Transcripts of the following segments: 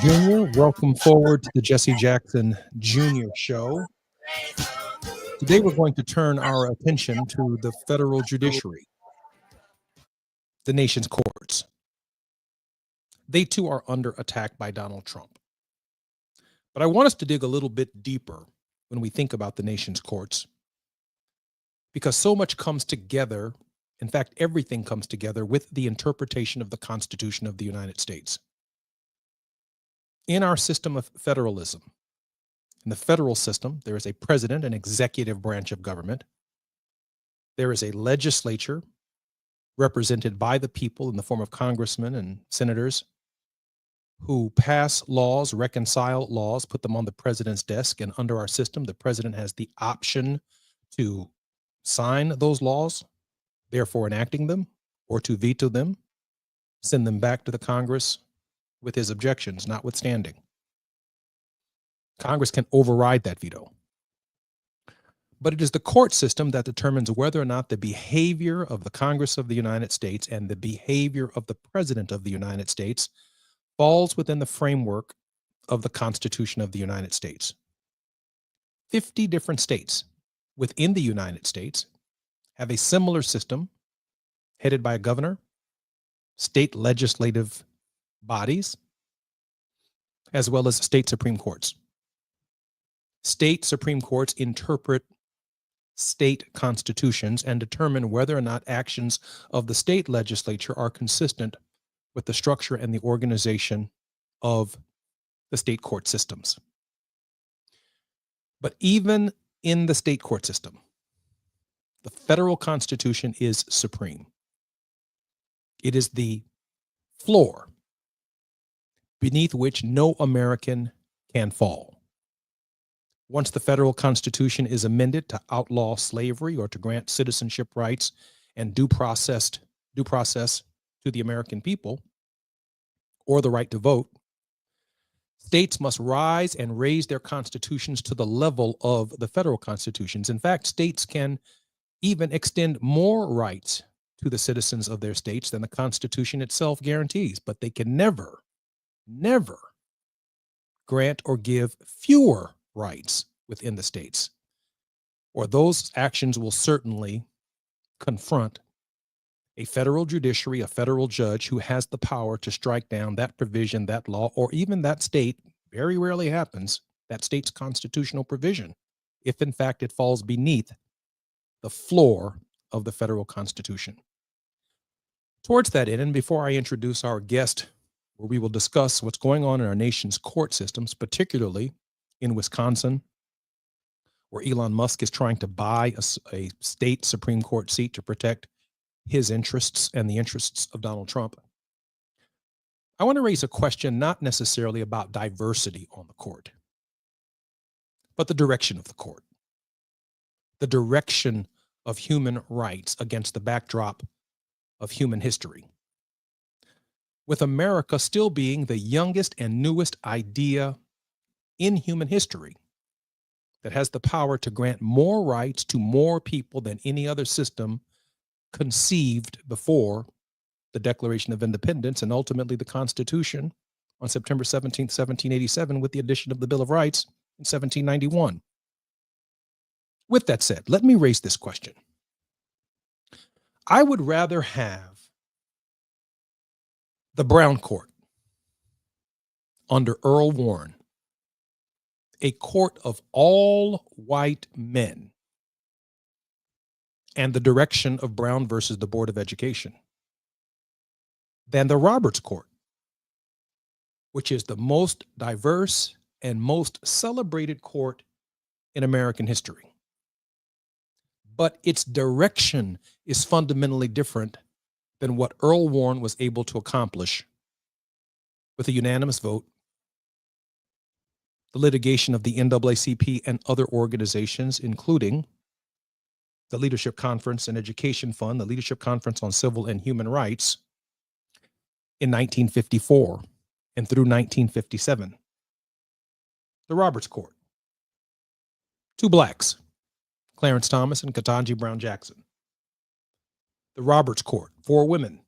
Jr. Welcome forward to the Jesse Jackson Jr. Show. Today we're going to turn our attention to the federal judiciary, the nation's courts. They too are under attack by Donald Trump. But I want us to dig a little bit deeper when we think about the nation's courts, because so much comes together. In fact, everything comes together with the interpretation of the Constitution of the United States. In our system of federalism, in the federal system, there is a president, an executive branch of government. There is a legislature represented by the people in the form of congressmen and senators who pass laws, reconcile laws, put them on the president's desk. And under our system, the president has the option to sign those laws, therefore enacting them, or to veto them, send them back to the Congress with his objections notwithstanding. Congress can override that veto. But it is the court system that determines whether or not the behavior of the Congress of the United States and the behavior of the President of the United States falls within the framework of the Constitution of the United States. 50 different states within the United States have a similar system headed by a governor, state legislative bodies, as well as state Supreme Courts. State Supreme Courts interpret state constitutions and determine whether or not actions of the state legislature are consistent with the structure and the organization of the state court systems. But even in the state court system, the federal Constitution is supreme. It is the floor beneath which no American can fall. Once the federal Constitution is amended to outlaw slavery or to grant citizenship rights and due process to the American people, or the right to vote, states must rise and raise their constitutions to the level of the federal constitutions. In fact, states can even extend more rights to the citizens of their states than the Constitution itself guarantees, but they can never grant or give fewer rights within the states, or those actions will certainly confront a federal judiciary, a federal judge who has the power to strike down that provision, that law, or even that state, very rarely happens, that state's constitutional provision, if in fact it falls beneath the floor of the federal Constitution. Towards that end, and before I introduce our guest, where we will discuss what's going on in our nation's court systems, particularly in Wisconsin, where Elon Musk is trying to buy a state Supreme Court seat to protect his interests and the interests of Donald Trump. I want to raise a question not necessarily about diversity on the court, but the direction of the court, the direction of human rights against the backdrop of human history. With America still being the youngest and newest idea in human history that has the power to grant more rights to more people than any other system conceived before the Declaration of Independence and ultimately the Constitution on September 17th, 1787, with the addition of the Bill of Rights in 1791. With that said, let me raise this question. I would rather have the Brown Court under Earl Warren, a court of all white men, and the direction of Brown versus the Board of Education, than the Roberts Court, which is the most diverse and most celebrated court in American history. But its direction is fundamentally different than what Earl Warren was able to accomplish with a unanimous vote, the litigation of the NAACP and other organizations, including the Leadership Conference and Education Fund, the Leadership Conference on Civil and Human Rights in 1954 and through 1957. The Roberts Court, 2 blacks, Clarence Thomas and Ketanji Brown Jackson. The Roberts Court, 4 women,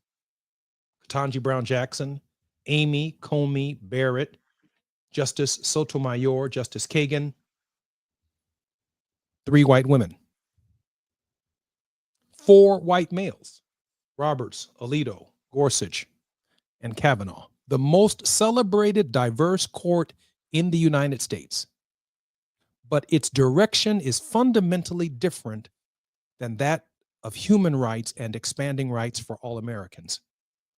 Ketanji Brown Jackson, Amy Coney Barrett, Justice Sotomayor, Justice Kagan, 3 white women, 4 white males, Roberts, Alito, Gorsuch, and Kavanaugh, the most celebrated diverse court in the United States. But its direction is fundamentally different than that of human rights and expanding rights for all Americans.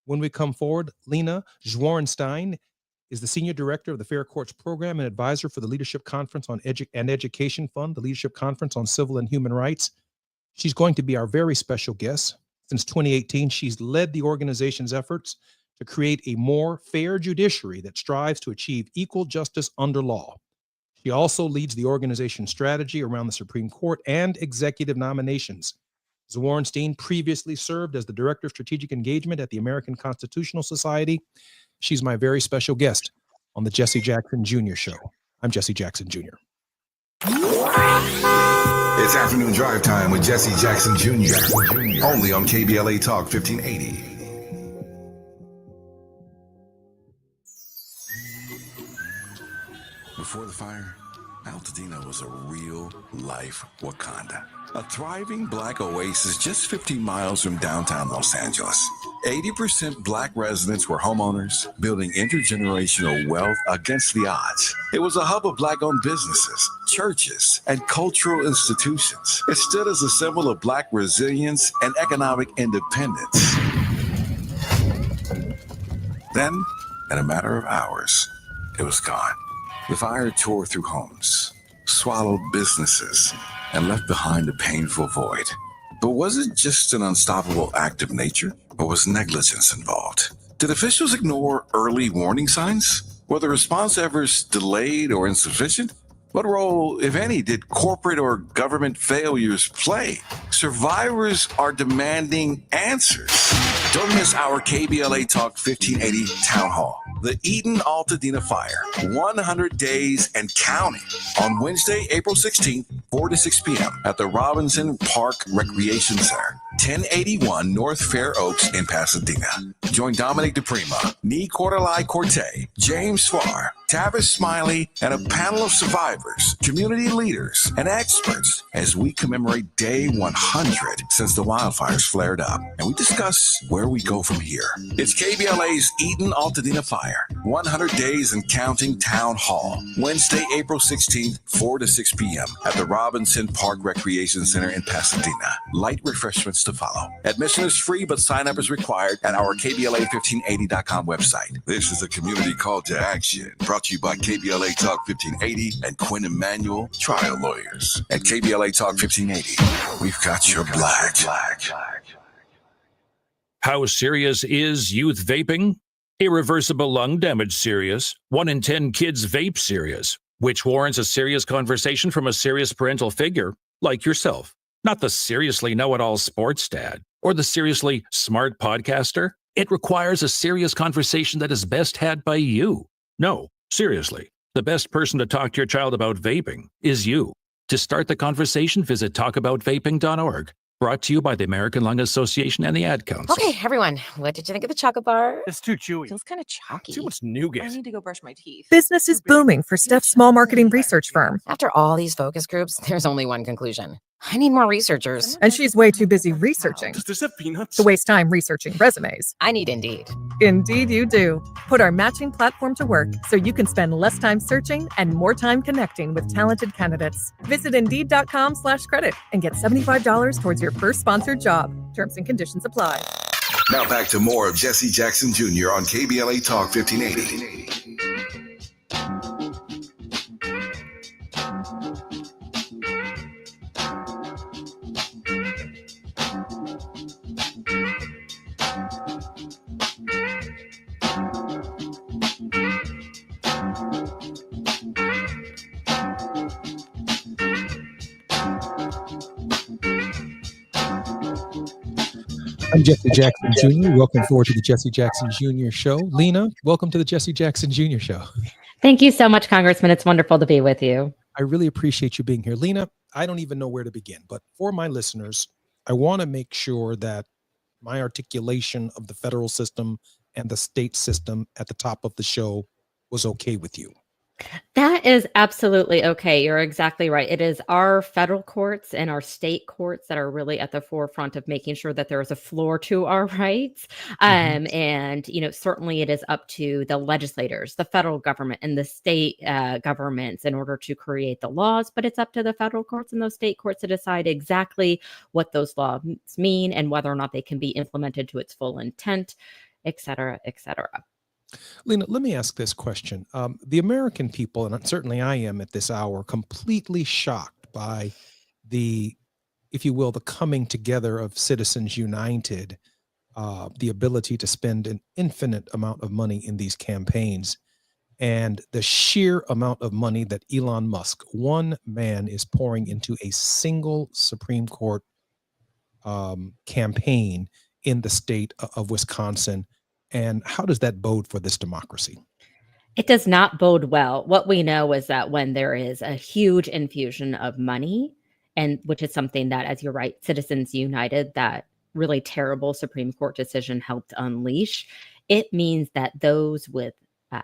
When we come forward, Lena Zworenstein is the Senior Director of the Fair Courts Program and Advisor for the Leadership Conference on Education Fund, the Leadership Conference on Civil and Human Rights. She's going to be our very special guest. Since 2018, she's led the organization's efforts to create a more fair judiciary that strives to achieve equal justice under law. She also leads the organization's strategy around the Supreme Court and executive nominations. Zworenstein previously served as the Director of Strategic Engagement at the American Constitutional Society. She's my very special guest on the Jesse Jackson Jr. Show. I'm Jesse Jackson Jr. It's afternoon drive time with Jesse Jackson Jr. Only on KBLA Talk 1580. Before the fire, Altadena was a real-life Wakanda. A thriving black oasis just 15 miles from downtown Los Angeles. 80% black residents were homeowners, building intergenerational wealth against the odds. It was a hub of black-owned businesses, churches, and cultural institutions. It stood as a symbol of black resilience and economic independence. Then, in a matter of hours, it was gone. The fire tore through homes, swallowed businesses, and left behind a painful void. But was it just an unstoppable act of nature, or was negligence involved? Did officials ignore early warning signs? Were the response efforts delayed or insufficient? What role, if any, did corporate or government failures play? Survivors are demanding answers. Don't miss our KBLA Talk 1580 Town Hall. The Eden Altadena Fire, 100 days and counting, on Wednesday, April 16th, 4 to 6 p.m. at the Robinson Park Recreation Center, 1081 North Fair Oaks in Pasadena. Join Dominic DePrima, Nee Cordelai Corte, James Farr, Tavis Smiley, and a panel of survivors, community leaders, and experts as we commemorate Day 100 since the wildfires flared up, and we discuss where we go from here. It's KBLA's Eden Altadena Fire, 100 Days and Counting Town Hall, Wednesday, April 16th, 4 to 6 p.m. at the Robinson Park Recreation Center in Pasadena. Light refreshments to follow. Admission is free, but sign-up is required at our KBLA1580.com website. This is a community call to action, brought to you by KBLA Talk 1580 and Quinn Emanuel Trial Lawyers. At KBLA Talk 1580, we've got your black. How serious is youth vaping? Irreversible lung damage serious. 1 in 10 kids vape serious, which warrants a serious conversation from a serious parental figure like yourself. Not the seriously know-it-all sports dad or the seriously smart podcaster. It requires a serious conversation that is best had by you. No, seriously, the best person to talk to your child about vaping is you. To start the conversation, visit talkaboutvaping.org. Brought to you by the American Lung Association and the Ad Council. Okay, everyone, what did you think of the chocolate bar? It's too chewy. Feels kind of chalky. Too much nougat. I need to go brush my teeth. Business is booming for Steph's small marketing research firm. After all these focus groups, there's only one conclusion. I need more researchers. And she's way too busy researching Does this have peanuts? to waste time researching resumes. I need Indeed. Indeed you do. Put our matching platform to work so you can spend less time searching and more time connecting with talented candidates. Visit Indeed.com/credit and get $75 towards your first sponsored job. Terms and conditions apply. Now back to more of Jesse Jackson Jr. on KBLA Talk 1580. I'm Jesse Jackson Jr. Welcome forward to the Jesse Jackson Jr. Show. Lena, welcome to the Jesse Jackson Jr. Show. Thank you so much, Congressman. It's wonderful to be with you. I really appreciate you being here. Lena, I don't even know where to begin, but for my listeners, I want to make sure that my articulation of the federal system and the state system at the top of the show was okay with you. That is absolutely okay. You're exactly right. It is our federal courts and our state courts that are really at the forefront of making sure that there is a floor to our rights. Mhm. And, certainly it is up to the legislators, the federal government, and the state governments in order to create the laws. But it's up to the federal courts and those state courts to decide exactly what those laws mean and whether or not they can be implemented to its full intent, et cetera, et cetera. Lena, let me ask this question. The American people, and certainly I am at this hour, completely shocked by the, if you will, the coming together of Citizens United, the ability to spend an infinite amount of money in these campaigns, and the sheer amount of money that Elon Musk, one man, is pouring into a single Supreme Court campaign in the state of Wisconsin. And how does that bode for this democracy? It does not bode well. What we know is that when there is a huge infusion of money, and which is something that, as you're right, Citizens United, that really terrible Supreme Court decision helped unleash, it means that those with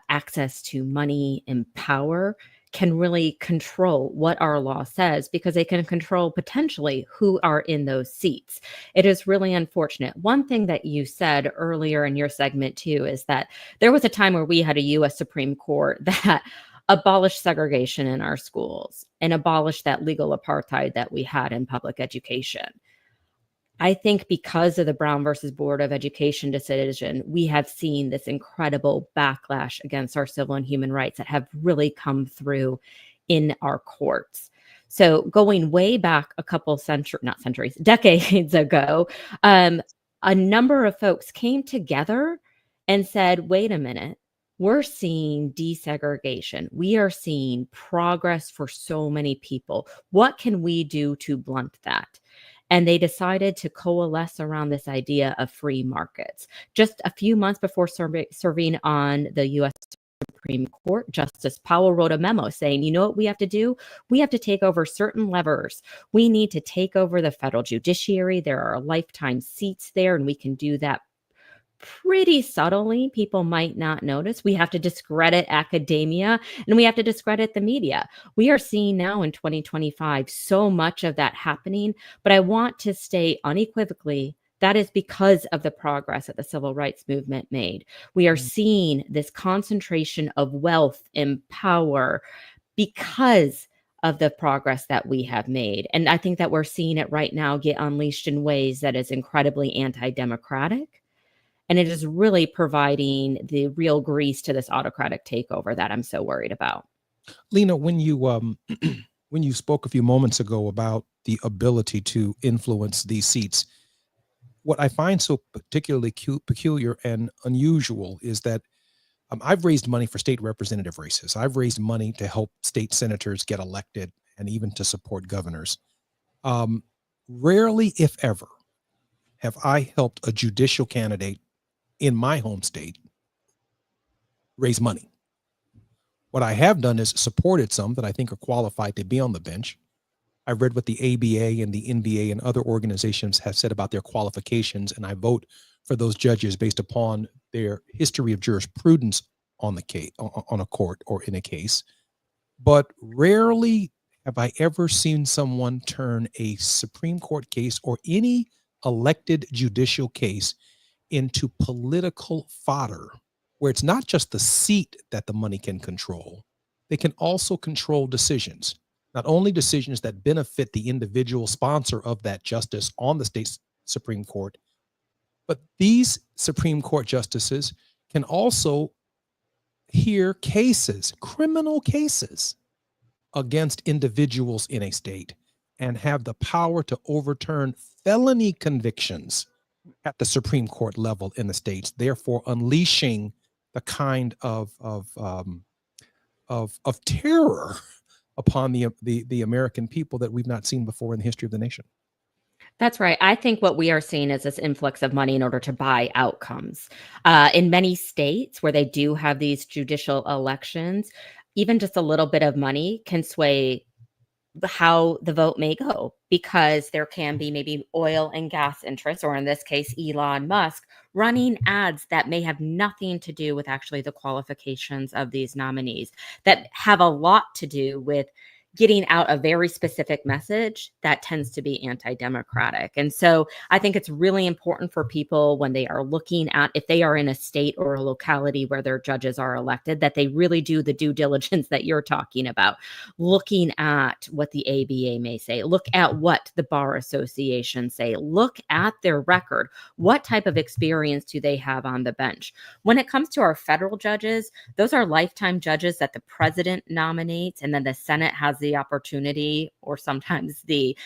access to money and power can really control what our law says because they can control potentially who are in those seats. It is really unfortunate. One thing that you said earlier in your segment, too, is that there was a time where we had a US Supreme Court that abolished segregation in our schools and abolished that legal apartheid that we had in public education. I think because of the Brown versus Board of Education decision, we have seen this incredible backlash against our civil and human rights that have really come through in our courts. So going way back a couple not centuries, decades ago, a number of folks came together and said, wait a minute, we're seeing desegregation. We are seeing progress for so many people. What can we do to blunt that? And they decided to coalesce around this idea of free markets. Just a few months before serving on the U.S. Supreme Court, Justice Powell wrote a memo saying, you know what we have to do? We have to take over certain levers. We need to take over the federal judiciary. There are lifetime seats there, and we can do that pretty subtly. People might not notice. We have to discredit academia and we have to discredit the media. We are seeing now in 2025 so much of that happening, but I want to state unequivocally that is because of the progress that the civil rights movement made. We are seeing this concentration of wealth and power because of the progress that we have made. And I think that we're seeing it right now get unleashed in ways that is incredibly anti-democratic. And it is really providing the real grease to this autocratic takeover that I'm so worried about. Lena, when you when you spoke a few moments ago about the ability to influence these seats, what I find so particularly peculiar and unusual is that I've raised money for state representative races. I've raised money to help state senators get elected and even to support governors. Rarely, if ever, have I helped a judicial candidate in my home state raise money. What I have done is supported some that I think are qualified to be on the bench. I've read what the ABA and the NBA and other organizations have said about their qualifications, and I vote for those judges based upon their history of jurisprudence on the case, on a court or in a case. But rarely have I ever seen someone turn a Supreme Court case or any elected judicial case into political fodder, where it's not just the seat that the money can control. They can also control decisions, not only decisions that benefit the individual sponsor of that justice on the state Supreme Court, but these Supreme Court justices can also hear cases, criminal cases, against individuals in a state and have the power to overturn felony convictions at the Supreme Court level in the states, therefore unleashing the kind of terror upon the American people that we've not seen before in the history of the nation. That's right. I think what we are seeing is this influx of money in order to buy outcomes. In many states where they do have these judicial elections, even just a little bit of money can sway how the vote may go, because there can be maybe oil and gas interests, or in this case, Elon Musk, running ads that may have nothing to do with actually the qualifications of these nominees, that have a lot to do with getting out a very specific message that tends to be anti-democratic. And so I think it's really important for people, when they are looking at, if they are in a state or a locality where their judges are elected, that they really do the due diligence that you're talking about, looking at what the ABA may say, look at what the Bar Association say, look at their record. What type of experience do they have on the bench? When it comes to our federal judges, those are lifetime judges that the president nominates, and then the Senate has the opportunity, or sometimes the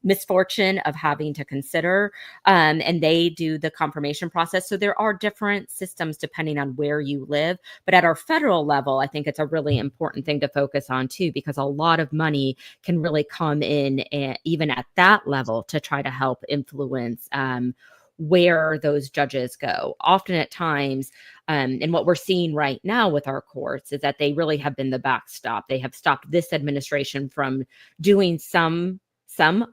misfortune of having to consider, and they do the confirmation process. So there are different systems depending on where you live. But at our federal level, I think it's a really important thing to focus on too, because a lot of money can really come in, even at that level, to try to help influence where those judges go. Often at times, and what we're seeing right now with our courts, is that they really have been the backstop. They have stopped this administration from doing some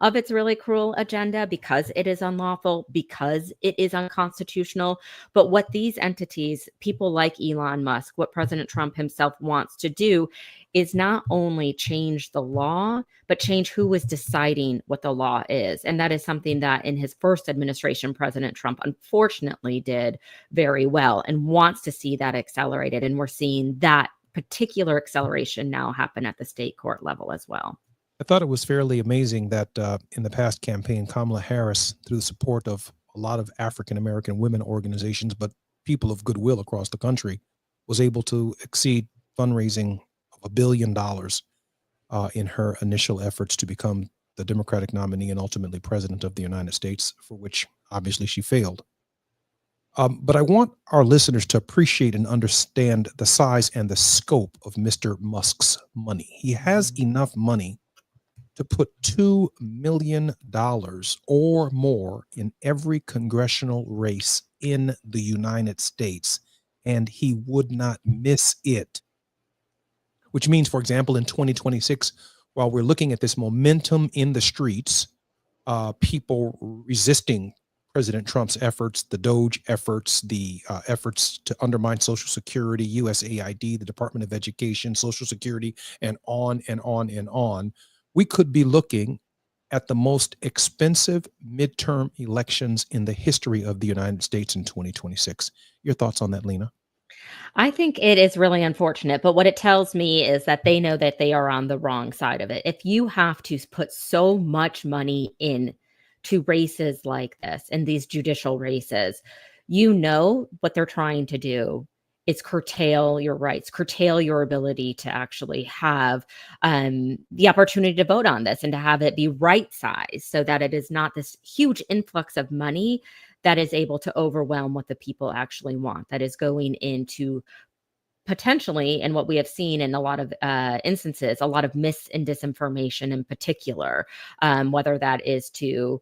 of its really cruel agenda, because it is unlawful, because it is unconstitutional. But what these entities, people like Elon Musk, what President Trump himself wants to do, is not only change the law, but change who is deciding what the law is. And that is something that in his first administration, President Trump unfortunately did very well, and wants to see that accelerated. And we're seeing that particular acceleration now happen at the state court level as well. I thought it was fairly amazing that in the past campaign, Kamala Harris, through the support of a lot of African-American women organizations, but people of goodwill across the country, was able to exceed fundraising of $1 billion in her initial efforts to become the Democratic nominee and ultimately president of the United States, for which obviously she failed. But I want our listeners to appreciate and understand the size and the scope of Mr. Musk's money. He has enough money to put $2 million or more in every congressional race in the United States, and he would not miss it. Which means, for example, in 2026, while we're looking at this momentum in the streets, people resisting President Trump's efforts, the Doge efforts, the efforts to undermine Social Security, USAID, the Department of Education, Social Security, and on and on and on, we could be looking at the most expensive midterm elections in the history of the United States in 2026. Your thoughts on that, Lena? I think it is really unfortunate, but what it tells me is that they know that they are on the wrong side of it. If you have to put so much money in to races like this, and these judicial races, you know what they're trying to do is curtail your rights, curtail your ability to actually have the opportunity to vote on this, and to have it be right sized, so that it is not this huge influx of money that is able to overwhelm what the people actually want, that is going into potentially, and what we have seen in a lot of instances, a lot of mis and disinformation in particular, whether that is to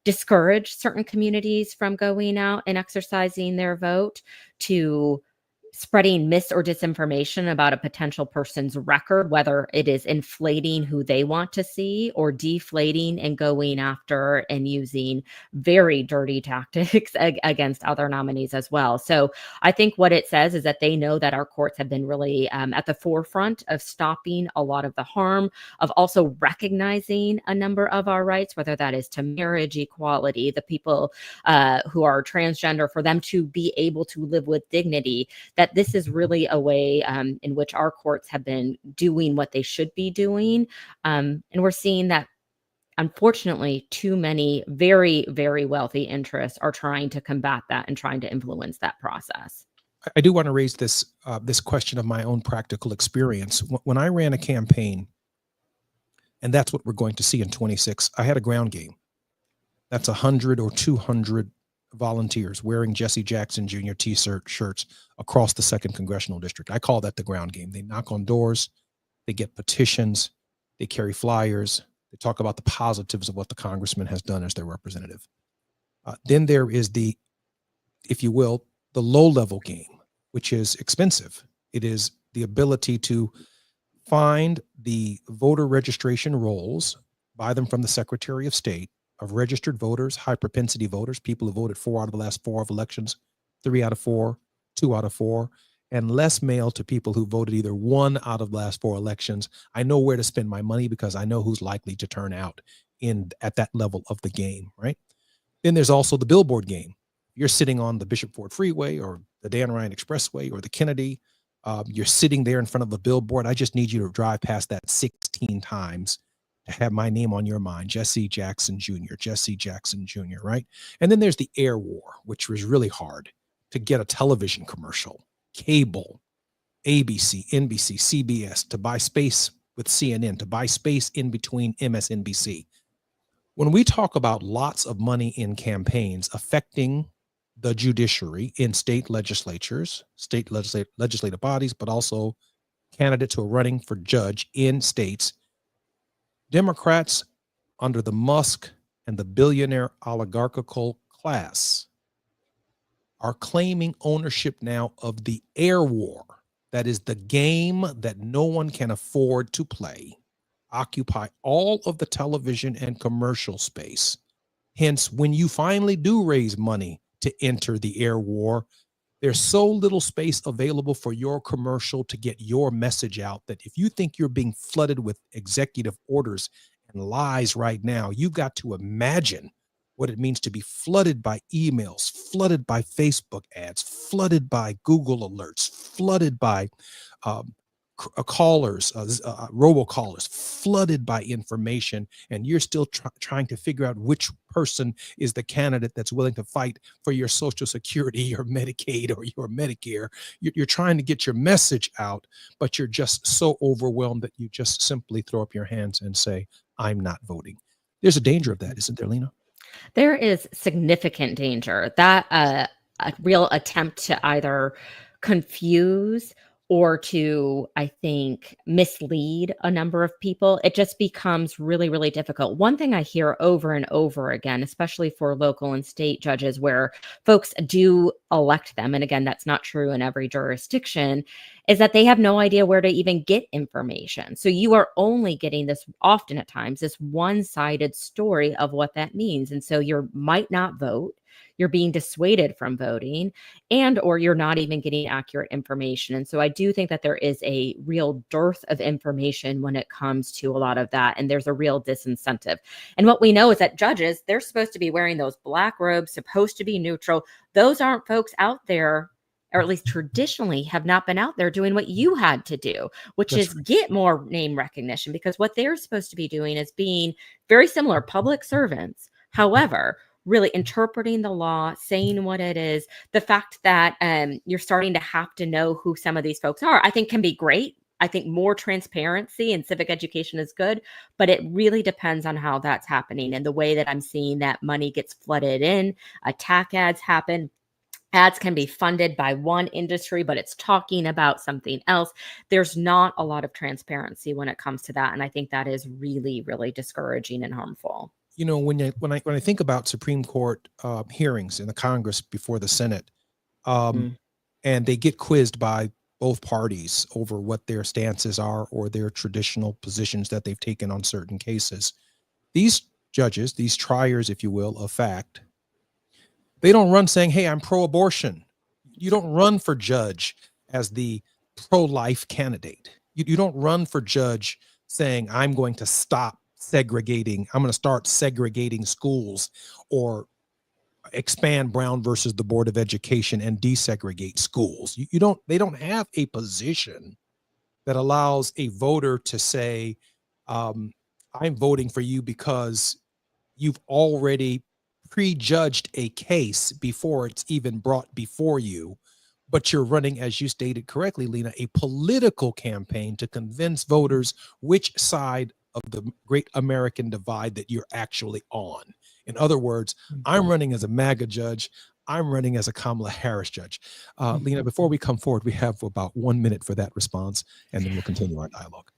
discourage certain communities from going out and exercising their vote, to spreading mis or disinformation about a potential person's record, whether it is inflating who they want to see, or deflating and going after and using very dirty tactics against other nominees as well. So I think what it says is that they know that our courts have been really at the forefront of stopping a lot of the harm, of also recognizing a number of our rights, whether that is to marriage equality, the people who are transgender, for them to be able to live with dignity, that this is really a way in which our courts have been doing what they should be doing. And we're seeing that, unfortunately, too many very, very wealthy interests are trying to combat that and trying to influence that process. I do want to raise this question of my own practical experience. When I ran a campaign, and that's what we're going to see in 26, I had a ground game. That's 100 or 200 volunteers wearing Jesse Jackson Jr. T-shirts across the 2nd Congressional District. I call that the ground game. They knock on doors, they get petitions, they carry flyers, they talk about the positives of what the congressman has done as their representative. Then there is the, if you will, the low-level game, which is expensive. It is the ability to find the voter registration rolls, buy them from the Secretary of State, of registered voters, high propensity voters, people who voted 4 out of the last 4 of elections, 3 out of 4, 2 out of 4, and less mail to people who voted either 1 out of the last 4 elections. I know where to spend my money because I know who's likely to turn out at that level of the game, right? Then there's also the billboard game. You're sitting on the Bishop Ford Freeway or the Dan Ryan Expressway or the Kennedy. You're sitting there in front of a billboard. I just need you to drive past that 16 times to have my name on your mind, Jesse Jackson Jr., Jesse Jackson Jr., right? And then there's the air war, which was really hard to get a television commercial, cable, ABC, NBC, CBS, to buy space with CNN, to buy space in between MSNBC. When we talk about lots of money in campaigns affecting the judiciary in state legislatures, state legislative bodies, but also candidates who are running for judge in states, Democrats under the Musk and the billionaire oligarchical class are claiming ownership now of the air war. That is the game that no one can afford to play, occupy all of the television and commercial space. Hence, when you finally do raise money to enter the air war, there's so little space available for your commercial to get your message out that if you think you're being flooded with executive orders and lies right now, you've got to imagine what it means to be flooded by emails, flooded by Facebook ads, flooded by Google alerts, flooded by callers, robocallers, flooded by information, and you're still trying to figure out which person is the candidate that's willing to fight for your Social Security, your Medicaid, or your Medicare. You're trying to get your message out, but you're just so overwhelmed that you just simply throw up your hands and say, I'm not voting. There's a danger of that, isn't there, Lena? There is significant danger that a real attempt to either confuse or to, I think, mislead a number of people, it just becomes really, really difficult. One thing I hear over and over again, especially for local and state judges where folks do elect them, and again, that's not true in every jurisdiction, is that they have no idea where to even get information. So you are only getting this often at times, this one-sided story of what that means. And so you might not vote. You're being dissuaded from voting, and or you're not even getting accurate information. And so I do think that there is a real dearth of information when it comes to a lot of that, and there's a real disincentive. And what we know is that judges, they're supposed to be wearing those black robes, supposed to be neutral. Those aren't folks out there, or at least traditionally have not been out there doing what you had to do, which That's is right. get more name recognition, because what they're supposed to be doing is being very similar public servants. However, really interpreting the law, saying what it is, the fact that you're starting to have to know who some of these folks are, I think can be great. I think more transparency and civic education is good, but it really depends on how that's happening. And the way that I'm seeing that money gets flooded in, attack ads happen. Ads can be funded by one industry, but it's talking about something else. There's not a lot of transparency when it comes to that. And I think that is really, really discouraging and harmful. You know, when I think about Supreme Court hearings in the Congress before the Senate, and they get quizzed by both parties over what their stances are or their traditional positions that they've taken on certain cases, these judges, these triers, if you will, of fact, they don't run saying, hey, I'm pro-abortion. You don't run for judge as the pro-life candidate. You don't run for judge saying, I'm going to stop segregating. I'm going to start segregating schools or expand Brown versus the Board of Education and desegregate schools. They don't have a position that allows a voter to say, I'm voting for you because you've already prejudged a case before it's even brought before you, but you're running, as you stated correctly, Lena, a political campaign to convince voters which side of the great American divide that you're actually on. In other words, I'm running as a MAGA judge. I'm running as a Kamala Harris judge. Lena, before we come forward, we have about 1 minute for that response, and then we'll continue our dialogue.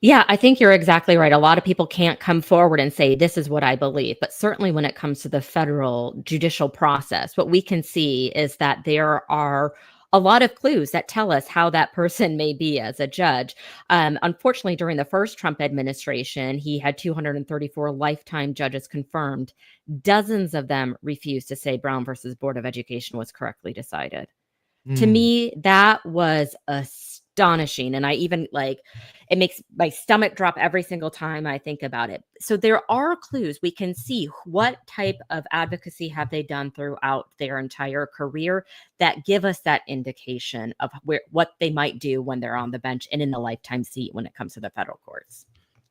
Yeah, I think you're exactly right. A lot of people can't come forward and say, this is what I believe. But certainly when it comes to the federal judicial process, what we can see is that there are a lot of clues that tell us how that person may be as a judge. Unfortunately, during the first Trump administration, he had 234 lifetime judges confirmed. Dozens of them refused to say Brown versus Board of Education was correctly decided. To me, that was astonishing. And I even it makes my stomach drop every single time I think about it. So there are clues. We can see what type of advocacy have they done throughout their entire career that give us that indication of what they might do when they're on the bench and in the lifetime seat when it comes to the federal courts.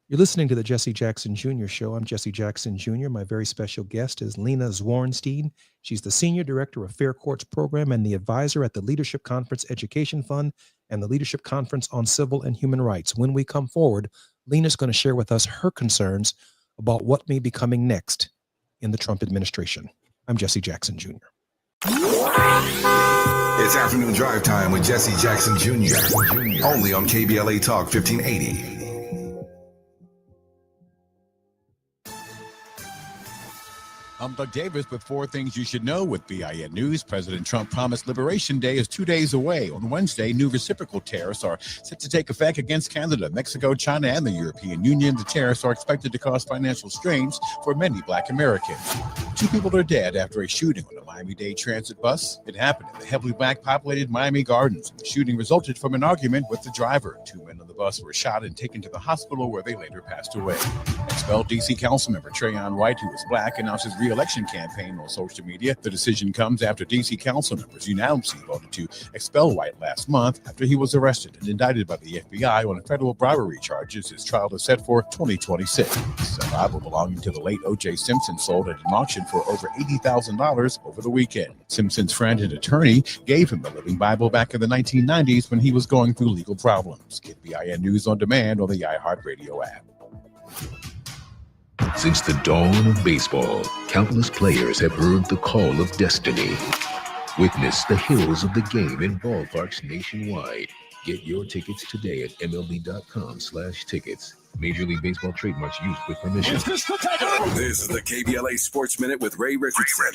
You're listening to the Jesse Jackson Jr. Show. I'm Jesse Jackson Jr. My very special guest is Lena Zwornstein. She's the Senior Director of Fair Courts Program and the advisor at the Leadership Conference Education Fund and the Leadership Conference on Civil and Human Rights. When we come forward, Lena's going to share with us her concerns about what may be coming next in the Trump administration. I'm Jesse Jackson Jr. It's afternoon drive time with Jesse Jackson Jr. Only on KBLA Talk 1580. I'm Doug Davis with 4 things you should know with BIN News. President Trump promised Liberation Day is 2 days away. On Wednesday, new reciprocal tariffs are set to take effect against Canada, Mexico, China, and the European Union. The tariffs are expected to cause financial strains for many Black Americans. 2 people are dead after a shooting on a Miami-Dade transit bus. It happened in the heavily Black-populated Miami Gardens. The shooting resulted from an argument with the driver. 2 men on the bus were shot and taken to the hospital where they later passed away. Expelled D.C. Councilmember Trayon White, who is Black, announced his re-election campaign on social media. The decision comes after D.C. council members unanimously voted to expel White last month after he was arrested and indicted by the FBI on federal bribery charges. His trial is set for 2026. A Bible belonging to the late O.J. Simpson sold at an auction for over $80,000 over the weekend. Simpson's friend and attorney gave him the Living Bible back in the 1990s when he was going through legal problems. Get BIN News on demand on the iHeartRadio app. Since the dawn of baseball, countless players have heard the call of destiny. Witness the hills of the game in ballparks nationwide. Get your tickets today at MLB.com/tickets. Major League Baseball trademarks used with permission. This is the KBLA Sports Minute with Ray Richardson.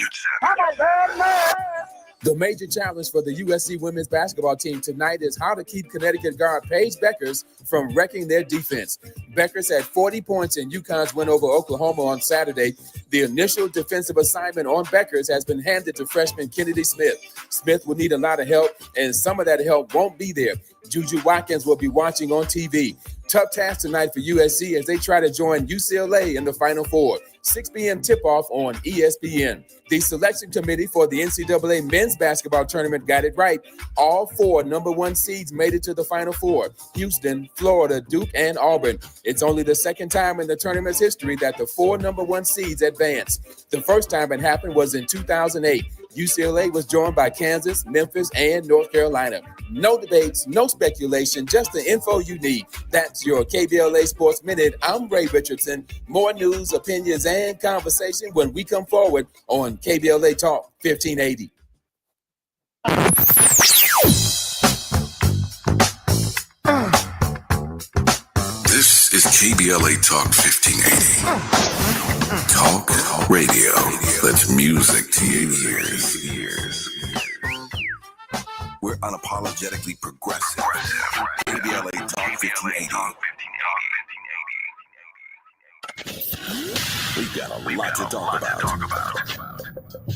The major challenge for the USC women's basketball team tonight is how to keep Connecticut guard Paige Beckers from wrecking their defense. Beckers had 40 points in UConn's win over Oklahoma on Saturday. The initial defensive assignment on Beckers has been handed to freshman Kennedy Smith. Smith will need a lot of help, and some of that help won't be there. Juju Watkins will be watching on TV. Tough task tonight for USC as they try to join UCLA in the Final Four. 6 p.m. tip-off on ESPN. The selection committee for the NCAA men's basketball tournament got it right. All 4 number 1 seeds made it to the Final Four: Houston, Florida, Duke, and Auburn. It's only the second time in the tournament's history that the 4 number 1 seeds advanced. The first time it happened was in 2008. UCLA was joined by Kansas, Memphis, and North Carolina. No debates, no speculation, just the info you need. That's your KBLA Sports Minute. I'm Ray Richardson. More news, opinions, and conversation when we come forward on KBLA Talk 1580. This is KBLA Talk 1580. Talk radio. That's music to your ears. We're unapologetically progressive. KBLA Talk 1580. We've got a lot to talk about.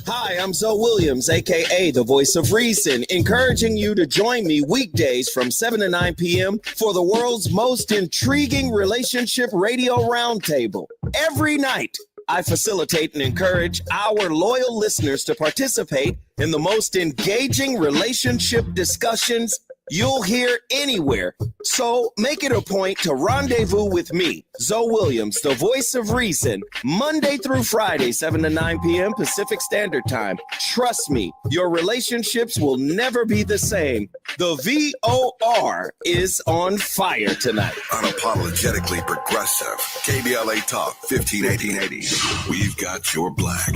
Hi, I'm Zoe Williams, a.k.a. the voice of reason, encouraging you to join me weekdays from 7 to 9 p.m. for the world's most intriguing relationship radio roundtable. Every night, I facilitate and encourage our loyal listeners to participate in the most engaging relationship discussions you'll hear anywhere. So make it a point to rendezvous with me, Zoe Williams, the voice of reason, Monday through Friday, 7 to 9 p.m. Pacific Standard Time. Trust me, your relationships will never be the same. The VOR is on fire tonight. Unapologetically progressive. KBLA Talk 1580. We've got your black.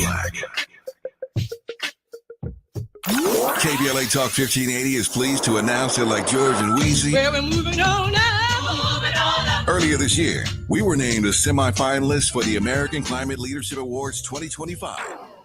KBLA Talk 1580 is pleased to announce that, like George and Wheezy, we're moving on now. Earlier this year, we were named as semifinalists for the American Climate Leadership Awards 2025.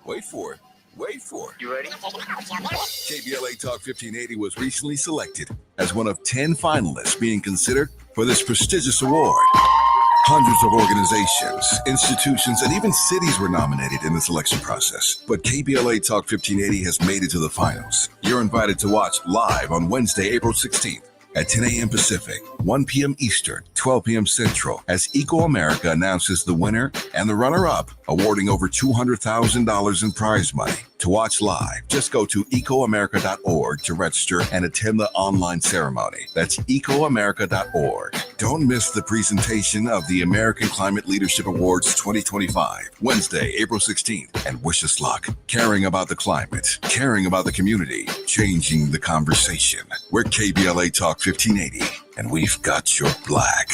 Wait for it. Wait for it. You ready? KBLA Talk 1580 was recently selected as one of 10 finalists being considered for this prestigious award. Hundreds of organizations, institutions, and even cities were nominated in the selection process. But KBLA Talk 1580 has made it to the finals. You're invited to watch live on Wednesday, April 16th at 10 a.m. Pacific, 1 p.m. Eastern, 12 p.m. Central, as Eco America announces the winner and the runner-up, awarding over $200,000 in prize money. To watch live, just go to ecoamerica.org to register and attend the online ceremony. That's ecoamerica.org. Don't miss the presentation of the American Climate Leadership Awards 2025, Wednesday, April 16th, and wish us luck. Caring about the climate, caring about the community, changing the conversation. We're KBLA Talk 1580, and we've got your black.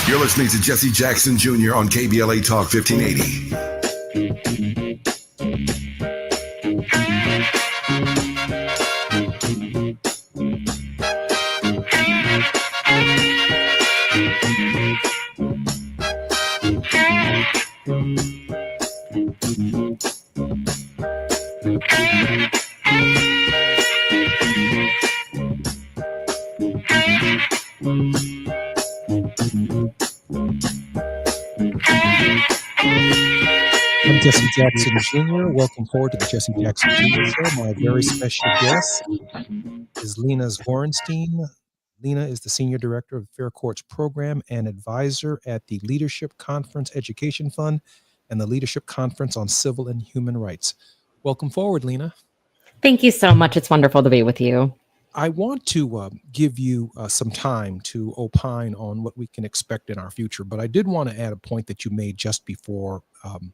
You're listening to Jesse Jackson Jr. on KBLA Talk 1580. I'm Jesse Jackson Jr. Welcome forward to the Jesse Jackson Jr. Show. My very special guest is Lena Zworenstein. Lena is the Senior Director of Fair Courts Program and Advisor at the Leadership Conference Education Fund and the Leadership Conference on Civil and Human Rights. Welcome forward, Lena. Thank you so much. It's wonderful to be with you. I want to give you some time to opine on what we can expect in our future, but I did want to add a point that you made just before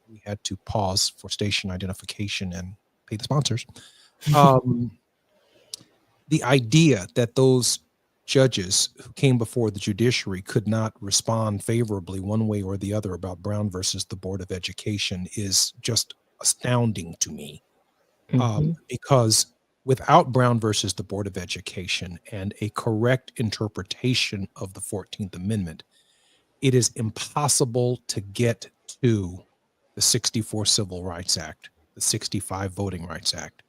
we had to pause for station identification and pay the sponsors. The idea that those judges who came before the judiciary could not respond favorably one way or the other about Brown versus the Board of Education is just astounding to me. Because without Brown versus the Board of Education and a correct interpretation of the 14th Amendment, it is impossible to get to the 64 Civil Rights Act, the 65 Voting Rights Act,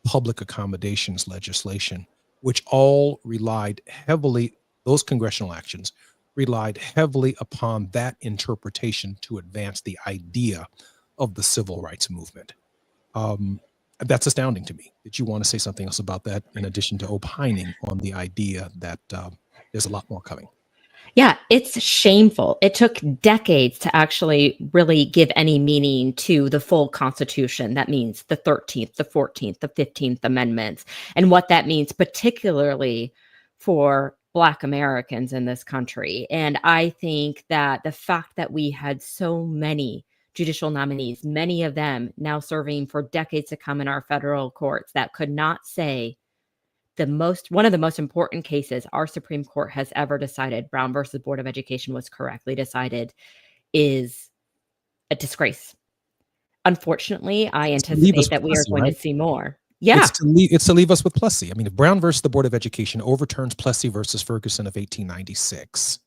public accommodations legislation, which all relied heavily, those congressional actions relied heavily upon that interpretation to advance the idea of the civil rights movement. That's astounding to me. Did you want to say something else about that in addition to opining on the idea that there's a lot more coming? Yeah, it's shameful. It took decades to actually really give any meaning to the full Constitution. That means the 13th, the 14th, the 15th Amendments, and what that means particularly for Black Americans in this country. And I think that the fact that we had so many judicial nominees, many of them now serving for decades to come in our federal courts, that could not say one of the most important cases our Supreme Court has ever decided, Brown versus Board of Education was correctly decided, is a disgrace. Unfortunately, I anticipate that we are going to see more. Yeah. It's to leave us with Plessy. I mean, if Brown versus the Board of Education overturns Plessy versus Ferguson of 1896,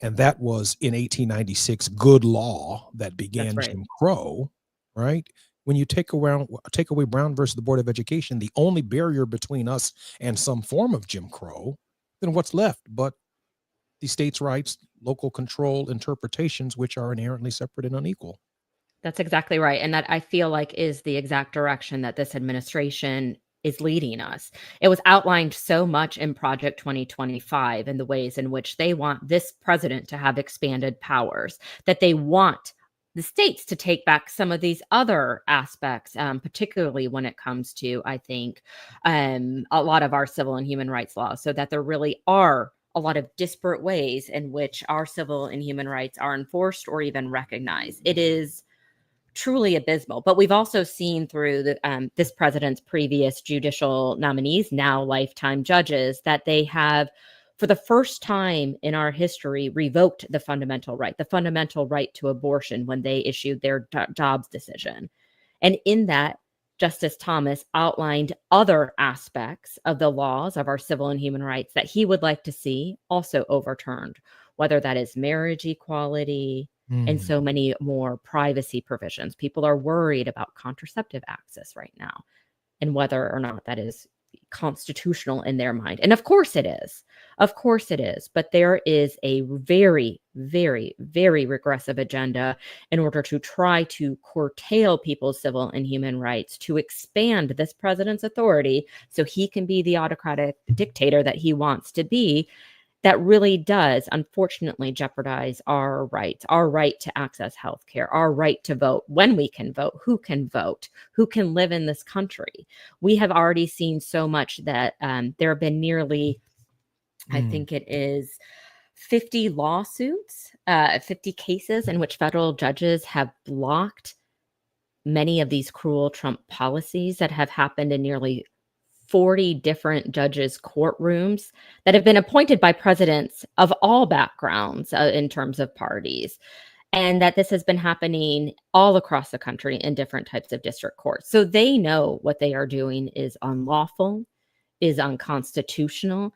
and that was in 1896 good law that began Jim Crow, right? When you take away Brown versus the Board of Education, the only barrier between us and some form of Jim Crow, then what's left but the states' rights, local control interpretations, which are inherently separate and unequal. That's exactly right. And that, I feel like, is the exact direction that this administration is leading us. It was outlined so much in Project 2025 and the ways in which they want this president to have expanded powers, that they want the states to take back some of these other aspects, particularly when it comes to, I think, a lot of our civil and human rights laws, so that there really are a lot of disparate ways in which our civil and human rights are enforced or even recognized. It is truly abysmal. But we've also seen through this president's previous judicial nominees, now lifetime judges, that they have, for the first time in our history, revoked the fundamental right to abortion when they issued their Dobbs decision. And in that, Justice Thomas outlined other aspects of the laws of our civil and human rights that he would like to see also overturned, whether that is marriage equality, and Mm. so many more privacy provisions. People are worried about contraceptive access right now and whether or not that is constitutional in their mind. And of course it is. Of course it is. But there is a very, very, very regressive agenda in order to try to curtail people's civil and human rights, to expand this president's authority so he can be the autocratic dictator that he wants to be. That really does, unfortunately, jeopardize our rights, our right to access healthcare, our right to vote, when we can vote, who can live in this country. We have already seen so much that there have been nearly, I Mm. think it is 50 lawsuits, 50 cases in which federal judges have blocked many of these cruel Trump policies that have happened in nearly 40 different judges' courtrooms that have been appointed by presidents of all backgrounds in terms of parties. And that this has been happening all across the country in different types of district courts. So they know what they are doing is unlawful, is unconstitutional.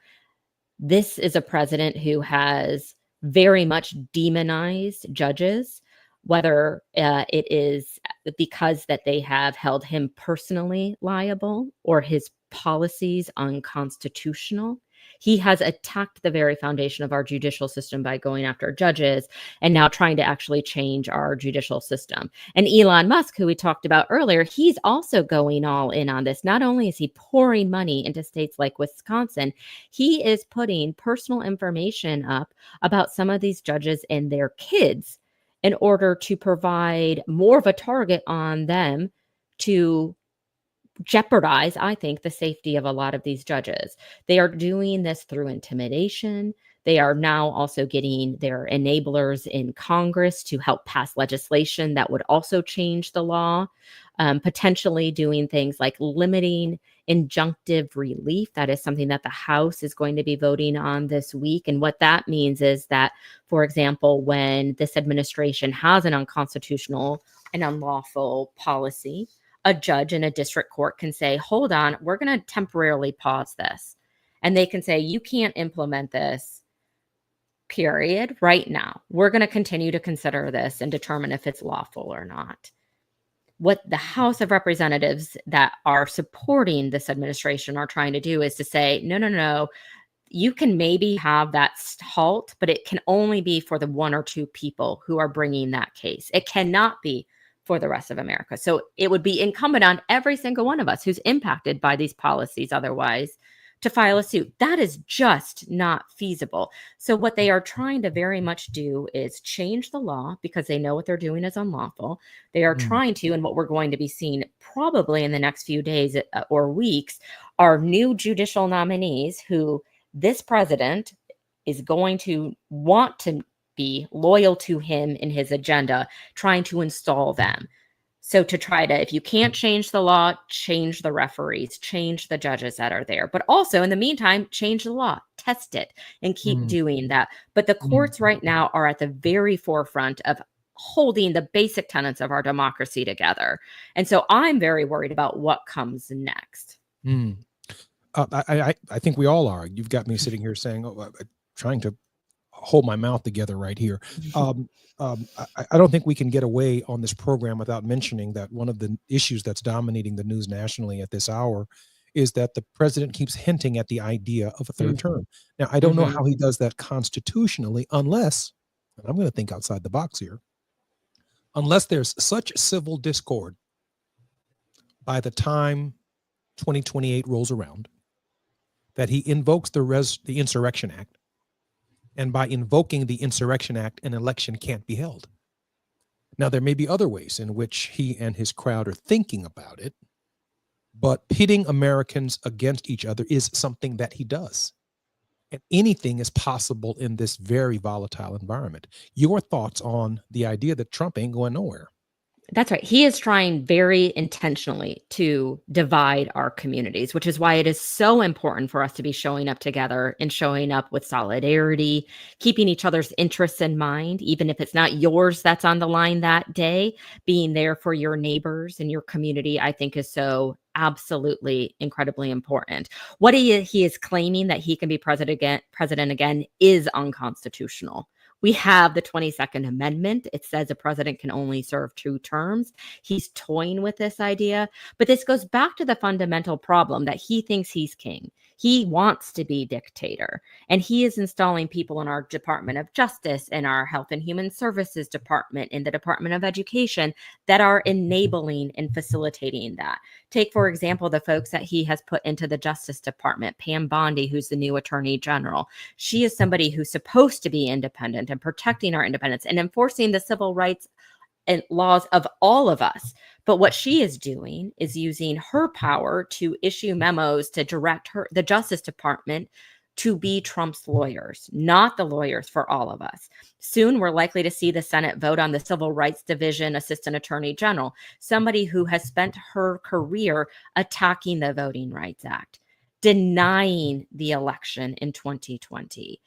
This is a president who has very much demonized judges, whether it is because that they have held him personally liable or his policies unconstitutional. He has attacked the very foundation of our judicial system by going after judges and now trying to actually change our judicial system. And Elon Musk, who we talked about earlier, he's also going all in on this. Not only is he pouring money into states like Wisconsin, he is putting personal information up about some of these judges and their kids in order to provide more of a target on them to jeopardize, I think, the safety of a lot of these judges. They are doing this through intimidation. They are now also getting their enablers in Congress to help pass legislation that would also change the law, potentially doing things like limiting injunctive relief. That is something that the House is going to be voting on this week. And what that means is that, for example, when this administration has an unconstitutional and unlawful policy, a judge in a district court can say, hold on, we're going to temporarily pause this. And they can say, you can't implement this, period, right now. We're going to continue to consider this and determine if it's lawful or not. What the House of Representatives that are supporting this administration are trying to do is to say, no, you can maybe have that halt, but it can only be for the one or two people who are bringing that case. It cannot be for the rest of America. So it would be incumbent on every single one of us who's impacted by these policies otherwise to file a suit. That is just not feasible. So what they are trying to very much do is change the law because they know what they're doing is unlawful. They are trying to, and what we're going to be seeing probably in the next few days or weeks, are new judicial nominees who this president is going to want to be loyal to him in his agenda, trying to install them. So to try to, if you can't change the law, change the referees, change the judges that are there. But also in the meantime, change the law, test it, and keep doing that. But the courts right now are at the very forefront of holding the basic tenets of our democracy together. And so I'm very worried about what comes next. I think we all are. You've got me sitting here saying, trying to hold my mouth together right here. I don't think we can get away on this program without mentioning that one of the issues that's dominating the news nationally at this hour is that the president keeps hinting at the idea of a third term. Now, I don't know how he does that constitutionally unless, and I'm going to think outside the box here, unless there's such civil discord by the time 2028 rolls around that he invokes the Insurrection Act. And by invoking the Insurrection Act, an election can't be held. Now, there may be other ways in which he and his crowd are thinking about it, but pitting Americans against each other is something that he does. And anything is possible in this very volatile environment. Your thoughts on the idea that Trump ain't going nowhere? That's right. He is trying very intentionally to divide our communities, which is why it is so important for us to be showing up together and showing up with solidarity, keeping each other's interests in mind, even if it's not yours that's on the line that day. Being there for your neighbors and your community, I think, is so absolutely incredibly important. What he is claiming that he can be president again is unconstitutional. We have the 22nd Amendment. It says a president can only serve 2 terms. He's toying with this idea, but this goes back to the fundamental problem that he thinks he's king. He wants to be dictator, and he is installing people in our Department of Justice, in our Health and Human Services Department, in the Department of Education that are enabling and facilitating that. Take, for example, the folks that he has put into the Justice Department, Pam Bondi, who's the new Attorney General. She is somebody who's supposed to be independent and protecting our independence and enforcing the civil rights and laws of all of us. But what she is doing is using her power to issue memos to direct the Justice Department to be Trump's lawyers, not the lawyers for all of us. Soon, we're likely to see the Senate vote on the Civil Rights Division Assistant Attorney General, somebody who has spent her career attacking the Voting Rights Act, denying the election in 2020.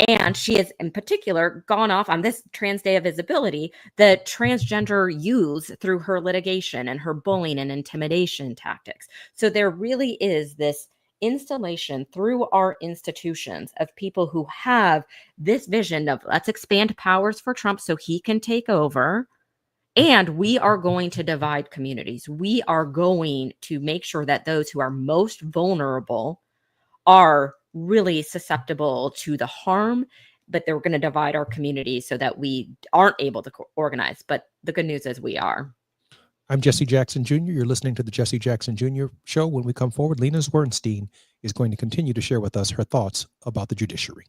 And she has, in particular, gone off on this Trans Day of Visibility, the transgender youths through her litigation and her bullying and intimidation tactics. So there really is this installation through our institutions of people who have this vision of let's expand powers for Trump so he can take over. And we are going to divide communities. We are going to make sure that those who are most vulnerable are really susceptible to the harm, but they're going to divide our community so that we aren't able to organize. But the good news is we are. I'm Jesse Jackson Jr. You're listening to the Jesse Jackson Jr. Show. When we come forward, Lena Zwernstein is going to continue to share with us her thoughts about the judiciary.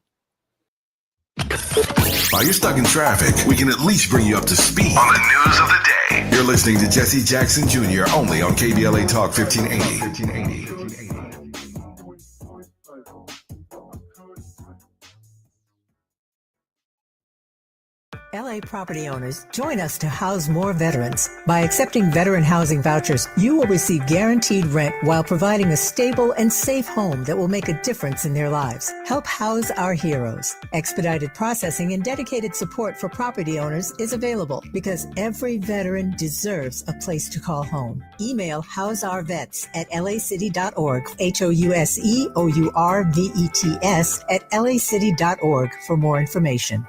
While you're stuck in traffic, we can at least bring you up to speed on the news of the day. You're listening to Jesse Jackson Jr. only on KBLA Talk 1580. LA property owners, join us to house more veterans. By accepting veteran housing vouchers, you will receive guaranteed rent while providing a stable and safe home that will make a difference in their lives. Help house our heroes. Expedited processing and dedicated support for property owners is available because every veteran deserves a place to call home. Email houseourvets at lacity.org, HOUSEOURVETS at lacity.org for more information.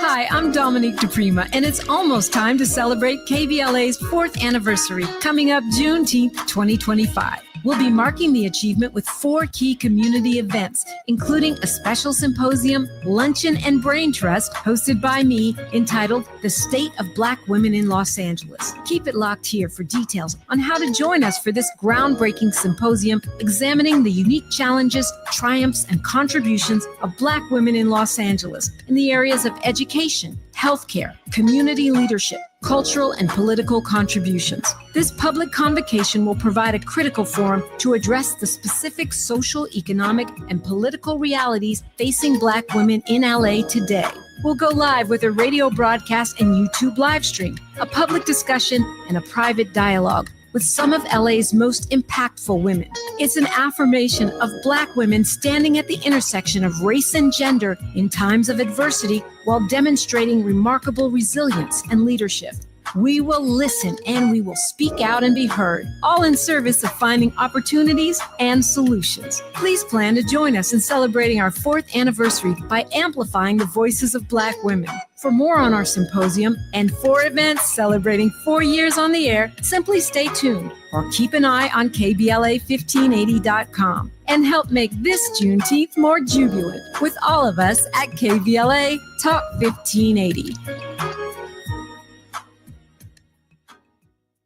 Hi, I'm Dominique DePrima, and it's almost time to celebrate KBLA's 4th anniversary, coming up Juneteenth 2025. We'll be marking the achievement with 4 key community events, including a special symposium, luncheon, and brain trust hosted by me entitled The State of Black Women in Los Angeles. Keep it locked here for details on how to join us for this groundbreaking symposium examining the unique challenges, triumphs, and contributions of Black women in Los Angeles in the areas of education, healthcare, community leadership, cultural and political contributions. This public convocation will provide a critical forum to address the specific social, economic, and political realities facing Black women in LA today. We'll go live with a radio broadcast and YouTube live stream, a public discussion, and a private dialogue with some of LA's most impactful women. It's an affirmation of Black women standing at the intersection of race and gender in times of adversity while demonstrating remarkable resilience and leadership. We will listen and we will speak out and be heard, all in service of finding opportunities and solutions. Please plan to join us in celebrating our 4th anniversary by amplifying the voices of Black women. For more on our symposium and 4 events celebrating 4 years on the air, simply stay tuned or keep an eye on KBLA1580.com and help make this Juneteenth more jubilant with all of us at KBLA Talk 1580.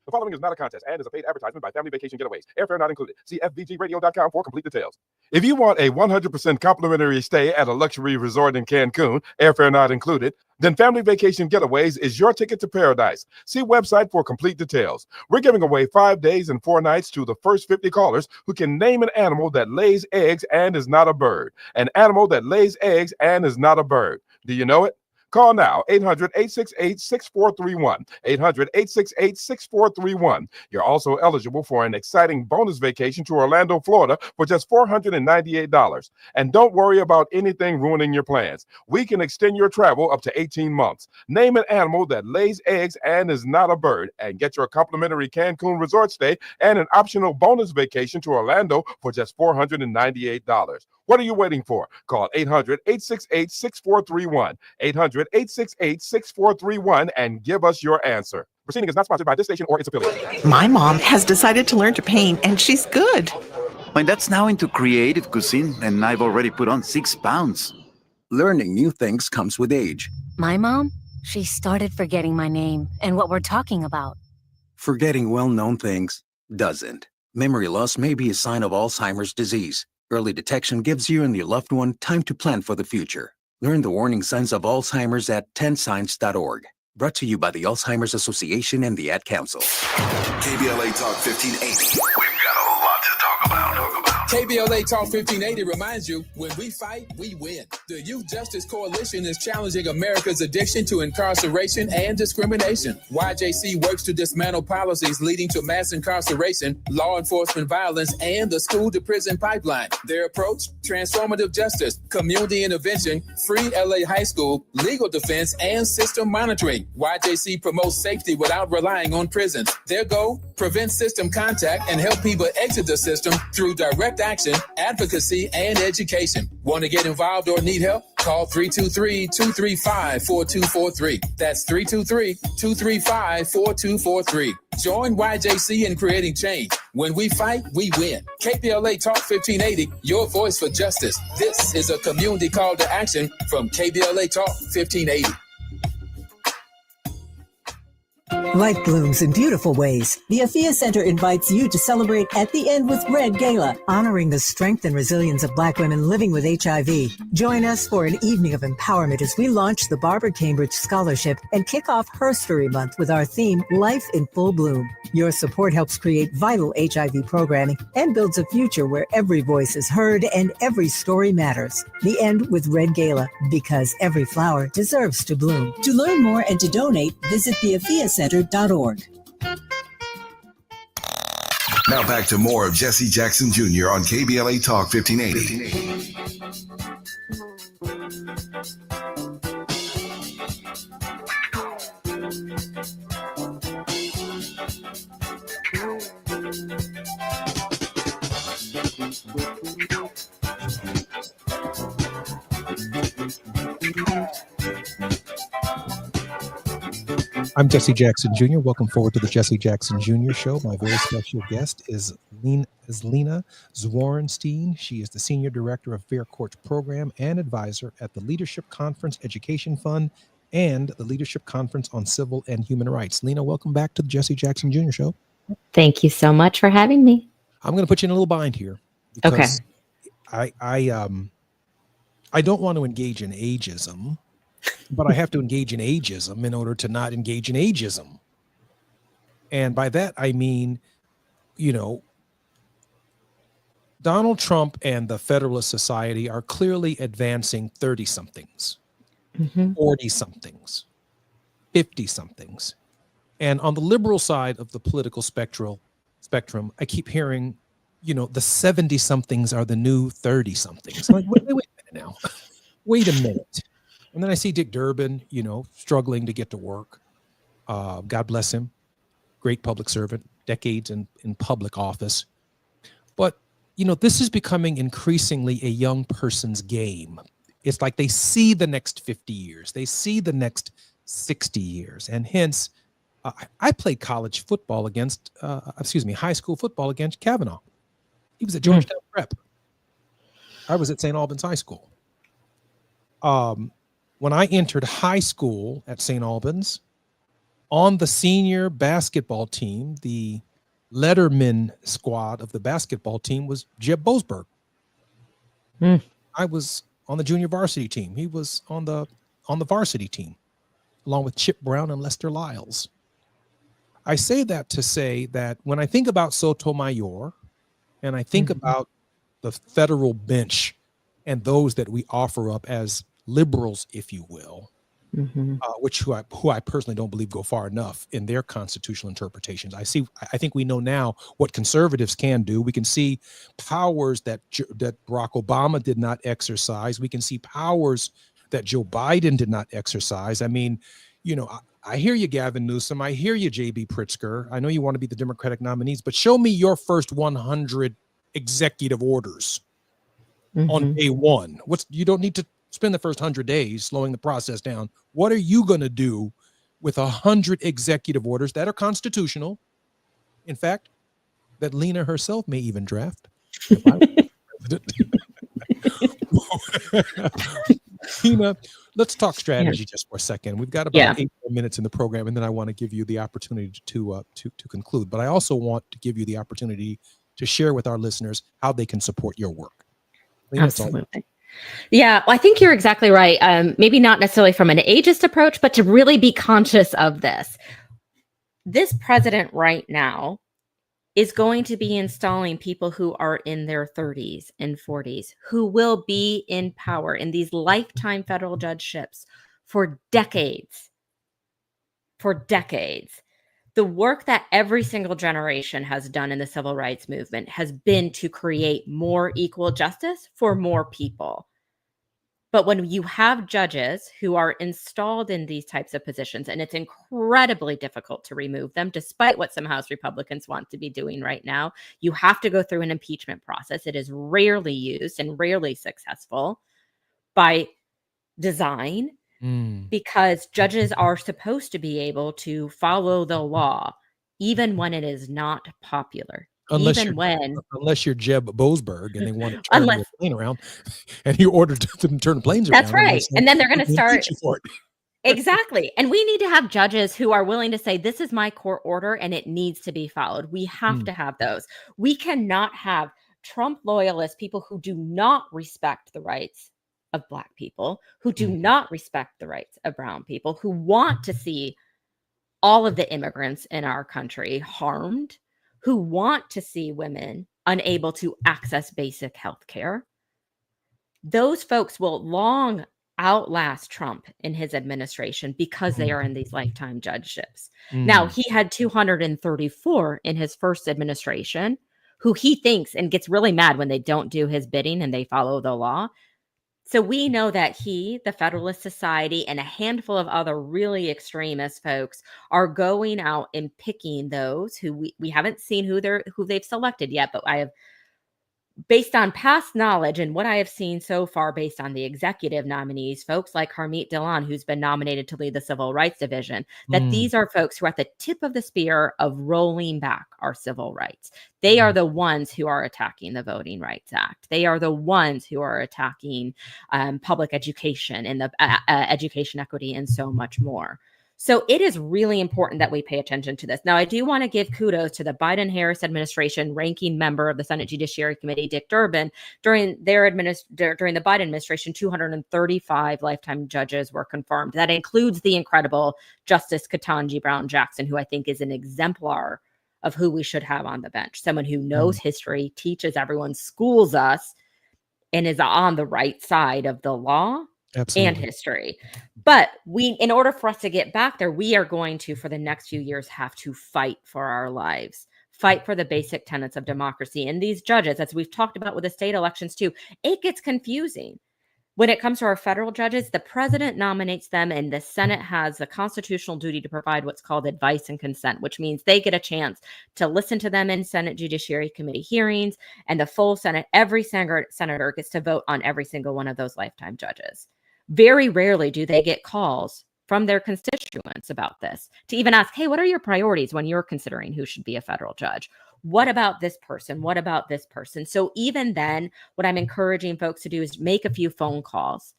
The following is not a contest and is a paid advertisement by Family Vacation Getaways. Airfare not included. See FVGradio.com for complete details. If you want a 100% complimentary stay at a luxury resort in Cancun, airfare not included, then Family Vacation Getaways is your ticket to paradise. See website for complete details. We're giving away 5 days and 4 nights to the first 50 callers who can name an animal that lays eggs and is not a bird. An animal that lays eggs and is not a bird. Do you know it? Call now, 800-868-6431, 800-868-6431. You're also eligible for an exciting bonus vacation to Orlando, Florida for just $498. And don't worry about anything ruining your plans. We can extend your travel up to 18 months. Name an animal that lays eggs and is not a bird, and get your complimentary Cancun resort stay and an optional bonus vacation to Orlando for just $498. What are you waiting for? Call 800-868-6431, 800-868-6431, and give us your answer. Proceeding is not sponsored by this station or its affiliates. My mom has decided to learn to paint, and she's good. My dad's now into creative cuisine, and I've already put on 6 pounds. Learning new things comes with age. My mom, she started forgetting my name and what we're talking about. Forgetting well-known things doesn't. Memory loss may be a sign of Alzheimer's disease. Early detection gives you and your loved one time to plan for the future. Learn the warning signs of Alzheimer's at 10signs.org. Brought to you by the Alzheimer's Association and the Ad Council. KBLA Talk 1580. We've got a lot to talk about. KBLA Talk 1580 reminds you, when we fight, we win. The Youth Justice Coalition is challenging America's addiction to incarceration and discrimination. YJC works to dismantle policies leading to mass incarceration, law enforcement violence, and the school-to-prison pipeline. Their approach, transformative justice, community intervention, free LA high school, legal defense, and system monitoring. YJC promotes safety without relying on prisons. Their goal, prevent system contact and help people exit the system through direct action, advocacy, and education. Want to get involved or need help? Call 323-235-4243. That's 323-235-4243. Join YJC in creating change. When we fight, we win. KBLA Talk 1580, your voice for justice. This is a community call to action from KBLA Talk 1580. Life blooms in beautiful ways. The Afia Center invites you to celebrate at the end with Red Gala, honoring the strength and resilience of Black women living with HIV. Join us for an evening of empowerment as we launch the Barbara Cambridge Scholarship and kick off Herstory Month with our theme, Life in Full Bloom. Your support helps create vital HIV programming and builds a future where every voice is heard and every story matters. The end with Red Gala, because every flower deserves to bloom. To learn more and to donate, visit theafiacenter.org. Now back to more of Jesse Jackson Jr. on KBLA Talk 1580. I'm Jesse Jackson Jr. Welcome forward to the Jesse Jackson Jr. Show. My very special guest is Lena Zworenstein. She is the Senior Director of Fair Courts Program and Advisor at the Leadership Conference Education Fund and the Leadership Conference on Civil and Human Rights. Lena, welcome back to the Jesse Jackson Jr. Show. Thank you so much for having me. I'm going to put you in a little bind here. Okay. I don't want to engage in ageism, but I have to engage in ageism in order to not engage in ageism. And by that, I mean, Donald Trump and the Federalist Society are clearly advancing 30-somethings, 40-somethings, 50-somethings. And on the liberal side of the political spectrum, I keep hearing, the 70-somethings are the new 30-somethings. I'm like, wait a minute now. Wait a minute. And then I see Dick Durbin, struggling to get to work. God bless him. Great public servant, decades in public office. But, this is becoming increasingly a young person's game. It's like they see the next 50 years. They see the next 60 years. And hence, I played college football high school football against Kavanaugh. He was at Georgetown Prep. I was at St. Albans High School. When I entered high school at St. Albans, on the senior basketball team, the Letterman squad of the basketball team was Jeb Boasberg. I was on the junior varsity team. He was on the varsity team, along with Chip Brown and Lester Lyles. I say that to say that when I think about Sotomayor and I think about the federal bench and those that we offer up as liberals, if you will, who I personally don't believe go far enough in their constitutional interpretations. I think we know now what conservatives can do. We can see powers that Barack Obama did not exercise. We can see powers that Joe Biden did not exercise. I mean, I hear you, Gavin Newsom. I hear you, J.B. Pritzker. I know you want to be the Democratic nominees, but show me your first 100 executive orders on day one. You don't need to spend the first 100 days slowing the process down. What are you going to do with 100 executive orders that are constitutional? In fact, that Lena herself may even draft. If I were president. Lena, let's talk strategy just for a second. We've got about 8 more minutes in the program, and then I want to give you the opportunity to conclude. But I also want to give you the opportunity to share with our listeners how they can support your work. Lena, Absolutely. Yeah, well, I think you're exactly right. Maybe not necessarily from an ageist approach, but to really be conscious of this. This president right now is going to be installing people who are in their 30s and 40s, who will be in power in these lifetime federal judgeships for decades. For decades. The work that every single generation has done in the civil rights movement has been to create more equal justice for more people. But when you have judges who are installed in these types of positions, and it's incredibly difficult to remove them, despite what some House Republicans want to be doing right now, you have to go through an impeachment process. It is rarely used and rarely successful by design, because judges are supposed to be able to follow the law, even when it is not popular. Unless you're Jeb Boasberg and they want to turn the plane around, and you ordered them to turn the planes around. That's right. And then they're going to start. For it. Exactly. And we need to have judges who are willing to say, this is my court order and it needs to be followed. We have to have those. We cannot have Trump loyalists, people who do not respect the rights of Black people, who do not respect the rights of brown people, who want to see all of the immigrants in our country harmed, who want to see women unable to access basic health care. Those folks will long outlast Trump in his administration because they are in these lifetime judgeships. Now, he had 234 in his first administration who he thinks and gets really mad when they don't do his bidding and they follow the law. So we know that he, the Federalist Society, and a handful of other really extremist folks are going out and picking those who we haven't seen who they've selected yet, but I have, based on past knowledge and what I have seen so far based on the executive nominees, folks like Harmeet Dillon, who's been nominated to lead the Civil Rights Division, that these are folks who are at the tip of the spear of rolling back our civil rights. They are the ones who are attacking the Voting Rights Act. They are the ones who are attacking public education and the education equity and so much more. So it is really important that we pay attention to this. Now, I do want to give kudos to the Biden-Harris administration ranking member of the Senate Judiciary Committee, Dick Durbin. During the Biden administration, 235 lifetime judges were confirmed. That includes the incredible Justice Ketanji Brown Jackson, who I think is an exemplar of who we should have on the bench. Someone who knows history, teaches everyone, schools us, and is on the right side of the law. Absolutely. And history. But in order for us to get back there, we are going to, for the next few years, have to fight for our lives, fight for the basic tenets of democracy. And these judges, as we've talked about with the state elections too, it gets confusing. When it comes to our federal judges, the president nominates them and the Senate has a constitutional duty to provide what's called advice and consent, which means they get a chance to listen to them in Senate Judiciary Committee hearings, and the full Senate, every senator gets to vote on every single one of those lifetime judges. Very rarely do they get calls from their constituents about this to even ask, hey, what are your priorities when you're considering who should be a federal judge? What about this person? What about this person? So even then, what I'm encouraging folks to do is make a few phone calls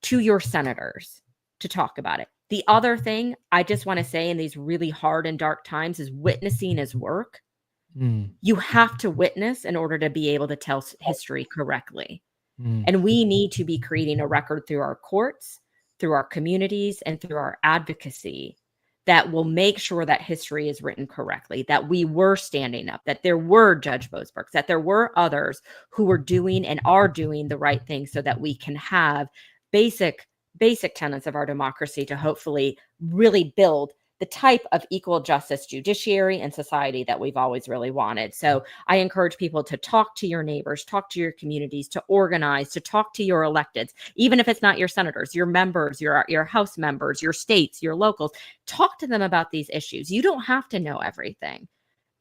to your senators to talk about it. The other thing I just want to say in these really hard and dark times is witnessing is work. You have to witness in order to be able to tell history correctly. And we need to be creating a record through our courts, through our communities, and through our advocacy that will make sure that history is written correctly, that we were standing up, that there were Judge Boasbergs, that there were others who were doing and are doing the right thing so that we can have basic basic tenets of our democracy to hopefully really build the type of equal justice judiciary and society that we've always really wanted. So I encourage people to talk to your neighbors, talk to your communities, to organize, to talk to your electeds, even if it's not your senators, your members, your House members, your states, your locals. Talk to them about these issues. You don't have to know everything.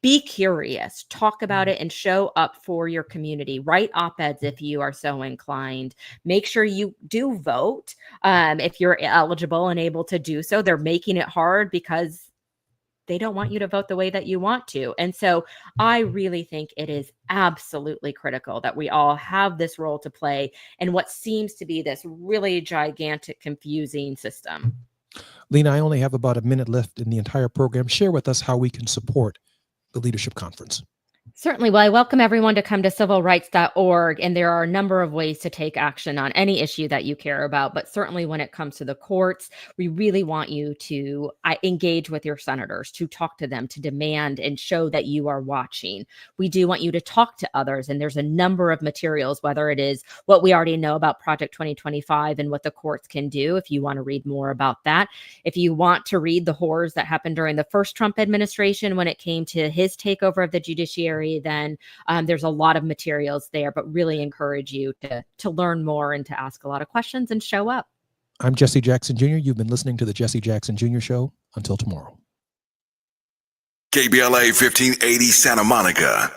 Be curious, talk about it, and show up for your community. Write op-eds if you are so inclined. Make sure you do vote if you're eligible and able to do so. They're making it hard because they don't want you to vote the way that you want to. And so I really think it is absolutely critical that we all have this role to play in what seems to be this really gigantic, confusing system. Lena, I only have about a minute left in the entire program. Share with us how we can support the Leadership Conference. Certainly. Well, I welcome everyone to come to civilrights.org, and there are a number of ways to take action on any issue that you care about. But certainly when it comes to the courts, we really want you to engage with your senators, to talk to them, to demand and show that you are watching. We do want you to talk to others, and there's a number of materials, whether it is what we already know about Project 2025 and what the courts can do, if you want to read more about that. If you want to read the horrors that happened during the first Trump administration when it came to his takeover of the judiciary, then there's a lot of materials there, but really encourage you to learn more and to ask a lot of questions and show up. I'm Jesse Jackson Jr. You've been listening to the Jesse Jackson Jr. Show. Until tomorrow. KBLA 1580 Santa Monica.